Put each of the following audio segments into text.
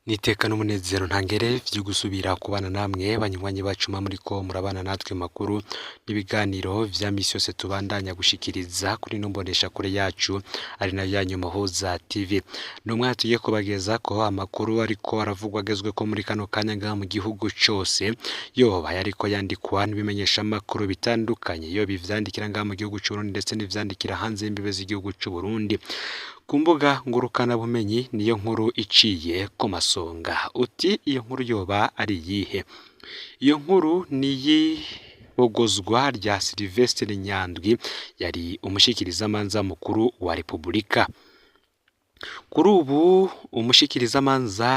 Niteka n'umunezero ntangere vyo gusubira kubana namwe banywanyi bacu muriko murabana natwe makuru n'ibiganiro vya misi yose tubandanya gushikiriza kuri no mbonesha kure yacu ari nayo yanyu Muhuza TV. Numwe tugiye kubageza ko amakuru ariko aravugwa agezwe ko muri kano kanya ngaha mu gihugu cose yoba yariko yandikwa n'ibimenyesha makuru bitandukanye yo bivyandikira ngaha mu gihugu c'u Burundi ndetse n'ivyandikira hanze y'imbibe z'igihugu c'u Burundi. Kumbuga ngurukana bumenyi niyo nkuru iciye ku masonga. Uti iyo nkuru yoba ari yihe? Iyo nkuru ni bogozwa rya Sylivestre Nyandwi yari umushikirizamanza mukuru wa Republika. Kuri ubu umushikirizamanza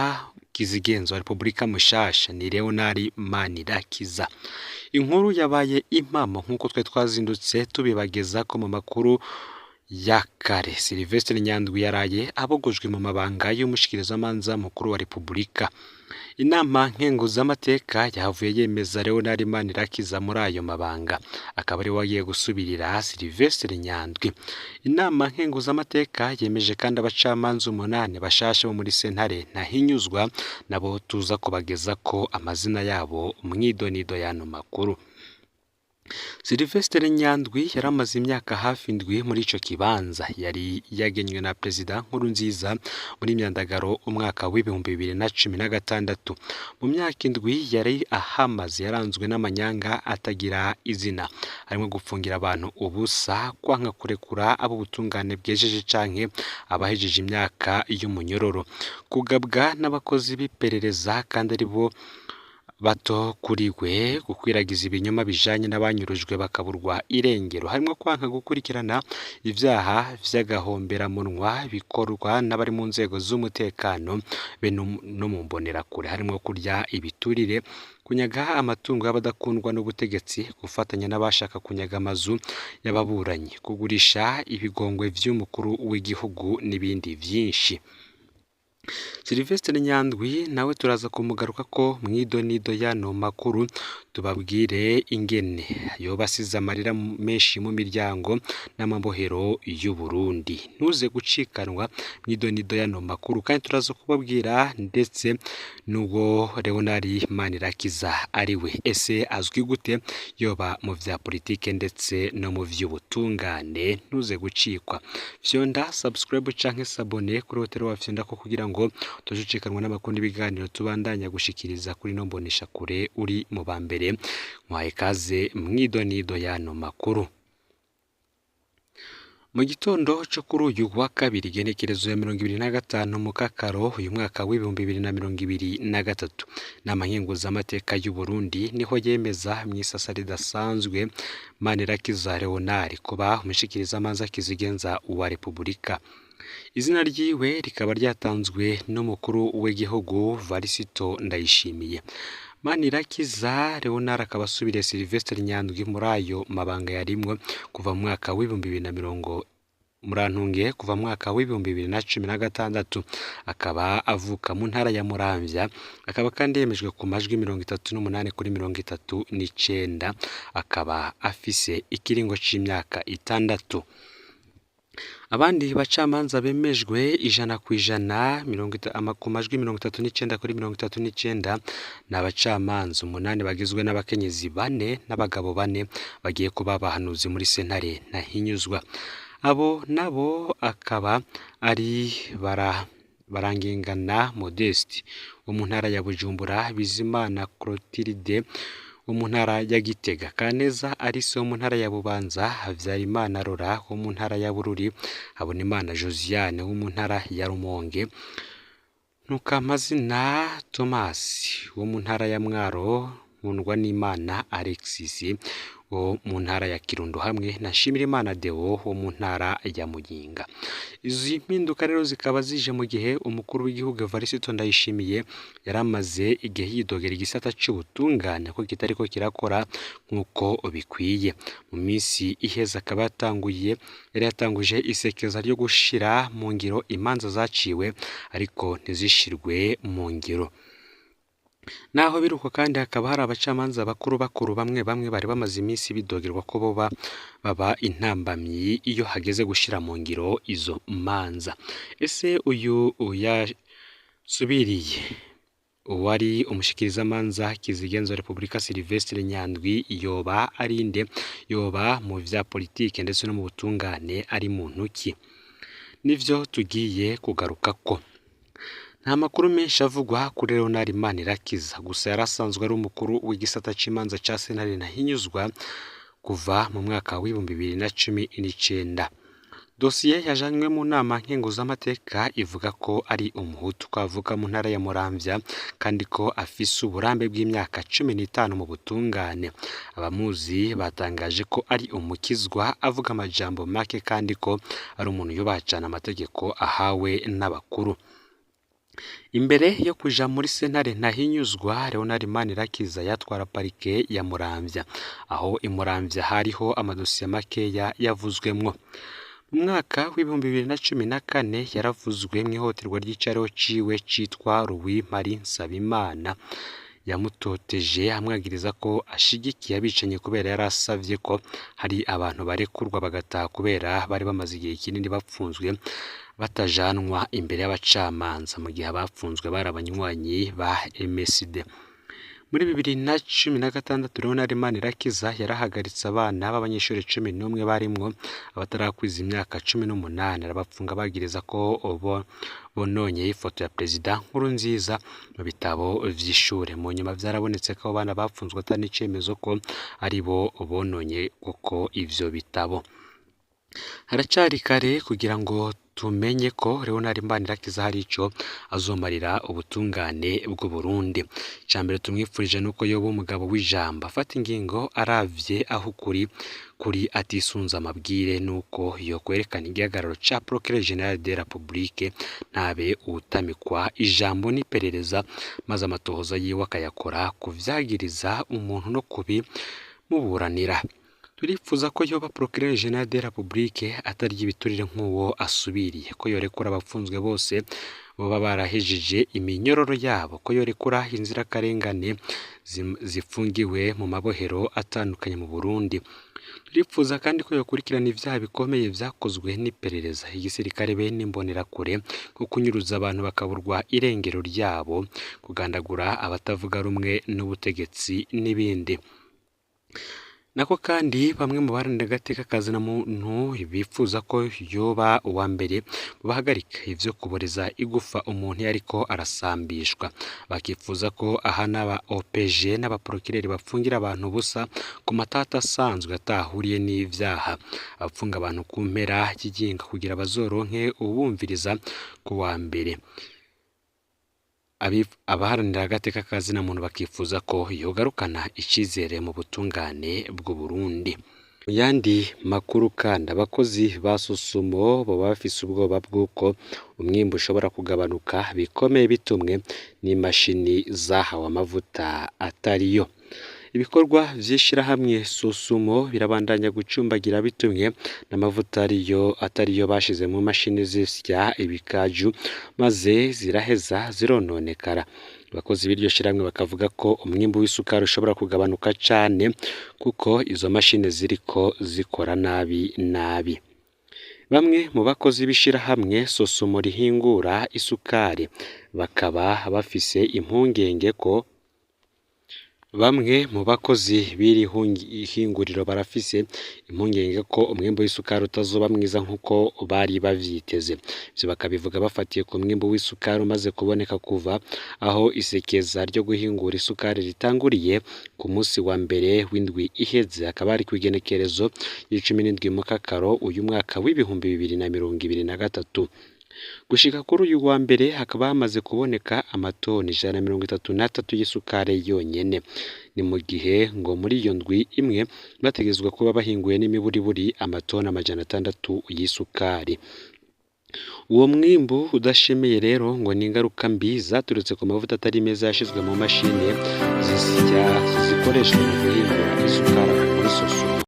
kizigenzo wa Republika mishasha ni Léonard Manirakiza. Inkuru yabaye impamo nkuko twe twazindutse tubibageza ko mu makuru ya kare. Sylivestre Nyandwi yaraye abogojwe mu mabanga y'umushikirizamanza mukuru wa Republika. Inama nkenguzamateka yahavuye yemeza Léonard Manirakiza muri ayo mabanga, akaba ari wagiye gusubirira Sylivestre Nyandwi. Inama nkenguzamateka yemeje kandi abacamanza 8 bashasha bo muri sentare ntahinyuzwa nabo tuza kubageza ko amazina yabo mwidonido yano makuru. Sylivestre Nyandwi yaramaze imyaka hafi indwi muri ico kibanza, yari yagenywe na President Nkurunziza muri myandagaro umwaka w'ibihumbi 2016. Mu myaka indwi yari ahamaze yaranzwe n'amanyanga atagira izina, harimo gupfungira abantu ubusa, kwanka kurekura abo butungane bwejeje canke abahejeje imyaka y'umunyororo, kugabwa n'abakozi biperereza kandi ari bo bato kuriwe, gukwiragiza ibinyoma bijanye n'abanyurujwe bakaburwa irengero, harimo kwanka gukurikirana ivyaha vy'agahombera munwa bikorwa n'abari mu nzego z'umutekano be no mu mbonerakure, harimo kurya ibiturire, kunyaga amatungo y'abadakundwa n'ubutegetsi, gufatanya n'abashaka kunyaga amazu y'ababuranyi, kugurisha ibigongwe vy'umukuru w'igihugu n'ibindi vyinshi. Sylivestre Nyandwi nawe turaza kumugaruka ko mwidonido yano makuru tubabwire ingene yobasiza amarira menshi mu miryango n'amambohero y'u Burundi. Ntuze gucikanwa mwidonido yano makuru, kandi turaza kubabwira ndetse n'ubwo Léonard Manirakiza ariwe. Ese azwi gute? Yoba mu vya politike ndetse no mu vy'ubutungane. Ntuze gucikwa, fyonda subscribe canke s'abone kuri hoteli wafyonda ko kugira ngo tujucikanwa n'amakuru n'ibiganiro tubandanya gushikiriza kuri no mbonesha kure uri mu bambere. Mwaye kaze mwidonido yano makuru. Mu gitondo cyo kuri uyu wa kabiri genekerezo ya 2025 mu kakaro uyu mwaka w'ibihumbi 2023, nama nkenguzamateka y'u Burundi niho yemeza mw'isasa ridasanzwe Manirakiza Léonard kuba umushikirizamanza kizigenza wa Republika. Izina ryiwe rikaba ryatanzwe n'umukuru w'igihugu Varisito Ndayishimiye. Manirakiza Léonard akaba asubiriye Sylivestre Nyandwi muri ayo mabanga yarimwe kuva mu mwaka w'ibihumbi 2016, akaba avuka mu ntara ya Muramvya, akaba kandi yemejwe ku majwi 38 kuri 39, akaba afise ikiringo c'imyaka 6. Abandi bacamanza bemejwe 100% ku majwi 39 kuri 39 n'abacamanza 8 bagizwe n'abakenyezi 4 n'abagabo 4 bagiye kuba bahanuzi muri sentare ntahinyuzwa. Abo nabo akaba ari barangingana Modeste wo mu ntara ya Bujumbura, Bizimana Clotilde wo mu ntara ya Gitega, Kaneza Alice wo mu ntara ya Bubanza, Havyarimana Rora wo mu ntara ya Bururi, Habonimana Josiane wo mu ntara ya Rumonge, Ntukamazina Thomas wo mu ntara ya Mwaro, Nkundwa n'Imana Alexis wo mu ntara ya Kirundo, hamwe na Nshimirimana Deo wo mu ntara ya Muyinga. Izi mpinduka rero zikaba zije mu gihe umukuru w'igihugu Varisito Ndayishimiye yaramaze igihe yidogera igisata c'ubutungane ko kitariko kirakora nkuko bikwiye. Mu minsi iheza akaba yatanguje isekeza ryo gushira mu ngiro imanza zaciwe ariko ntizishirwe mu ngiro. Naho biruko kandi hakaba hari abacamanza bakuru bamwe bari bamaze iminsi bidogerwa ko baba intambamyi iyo hageze gushira mu ngiro izo manza. Ese uyu wasubiriye uwari umushikirizamanza kizigenza Repubulika Sylivestre Nyandwi yoba arinde yoba mu vya politike ndetse no mu butungane ari muntu ki nivyo tugiye kugarukako. Nta makuru menshi avugwa kuri Léonard Manirakiza gusa yarasanzwe ari umukuru w'igisata c'imanza ca sentare ntahinyuzwa kuva mu mwaka wa 2019. Dosiye yajanywe mu nama nkenguzamateka ivuga ko ari umuhutu kwavuka mu ntara ya Muramvya kandi ko afise uburambe bw'imyaka 15 mu butungane. Abamuzi batangaje ko ari umukizwa avuga amajambo make kandi ko ari umuntu yubahana amategeko ahawe n'abakuru. Imbere yo kuja muri sentare ntahinyuzwa, Léonard Manirakiza yatwara parike ya Muramvya, aho imuramvya hariho amadosiye makeya yavuzwemwo. Mu mwaka w'2014 yaravuzwe mw'ihohoterwa ry'icaro ciwe citwa Louis Marie Nsabimana yamutoteje amwagiriza ko ashigikiye abicanyi kubera yarasavye ko hari abantu barekurwa bagataha kubera bari bamaze igihe kinini bapfunzwe batajanwa imbere y'abacamanza mu gihe abapfunzwe bari abanywanyi ba MSD. Muri 2016 Léonard Manirakiza yarahagaritse abana b'abanyeshuri 11 barimwo abatarakwiza imyaka 18 arabapfunga bagiriza ko bononye ifoto ya Perezida Nkurunziza mu bitabo vy'ishure. Mu nyuma vyarabonetse ko abana bapfunzwe atari icemezo ko ari bo bononye koko ivyo bitabo. Haracari kare kugira ngo tumenye ko Léonard Manirakiza hari ico azomarira ubutungane bw'u Burundi. Icambere tumwifurije nuko yoba umugabo w'ijambo afata ingingo aravye aho kuri atisunza amabwire nuko yokwerekana igihagararo ca Procureur General de la République ntabe utamikwa ijambo n'iperereza maze amatohoza yiwe akayakora kuvyagiriza umuntu no kubi muburanira. Turifuza ko yoba Procureur General de la République atari ibiturire nk'uwo asubiriye, ko yorekura abapfunzwe bose boba barahejeje iminyororo yabo, ko yorekura inzirakarengane zifungiwe mu mabohero atandukanye mu Burundi. Turifuza kandi ko yokurikirana ivyaha bikomeye vyakozwe n'iperereza, igisirikare be n'imbonerakure ko kunyuruza abantu bakaburwa irengero ryabo, kugandagura abatavuga rumwe n'ubutegetsi n'ibindi. Nako kandi bamwe mu baharanira agateka kazina muntu bifuza ko yoba uwa mbere bahagarika ivyo kuboreza igufa umuntu yariko arasambishwa, bakifuza ko ahana aba OPG n'abaprokireri bafungira abantu busa ku matata asanzwe atahuriye n'ivyaha, abapfunga abantu ku mpera y'ijinga kugira bazoronke ubumviriza ku wa mbere. Abaharanira agateka kazina muntu bakifuza ko yogarukana icizere mu butungane bw'u Burundi. Mu yandi makuru kandi abakozi ba Sosumo baba bafise ubwoba bw'uko umwimbu ushobora kugabanuka bikomeye bitumwe n'imashini zahawe amavuta atariyo. Ibikorwa vy'ishirahamwe Sosumo birabandanya gucumbagira bitumwe n'amavuta atariyo bashize mu mashini zisya ibikaju maze ziraheza zirononekara. Abakozi b'iryo shirahamwe bakavuga ko umwimbu w'isukari ushobora kugabanuka cane kuko izo mashini ziriko zikora nabi. Bamwe mu bakozi b'ishirahamwe Sosumo rihingura isukari bakaba bafise impungenge ko bamwe mu bakozi b'iri hinguriro barafise impungenge ko umwimbu w'isukari utazoba mwiza nk'uko bari bavyiteze. Ivyo bakabivuga bafatiye ku mwimbu w'isukari umaze kuboneka kuva aho isekeza ryo guhingura isukari ritanguriye ku munsi wa mbere w'indwi iheze, akaba ari kw'igenekerezo y'17 mu Kakaro uyu mwaka w'2023. Gushika kuri uyu wa mbere hakaba hamaze kuboneka amatoni 133 y'isukari yonyene. Ni mu gihe ngo muri iyo ndwi imwe bategezwa kuba bahinguye n'imiburiburi amatoni 600 y'isukari. Uwo mwimbu udashemeye rero ngo ni ingaruka mbi zaturutse ku mavuta atari meza yashizwe mu mashini zikoreshwa mu guhingura isukari muri Sosumo.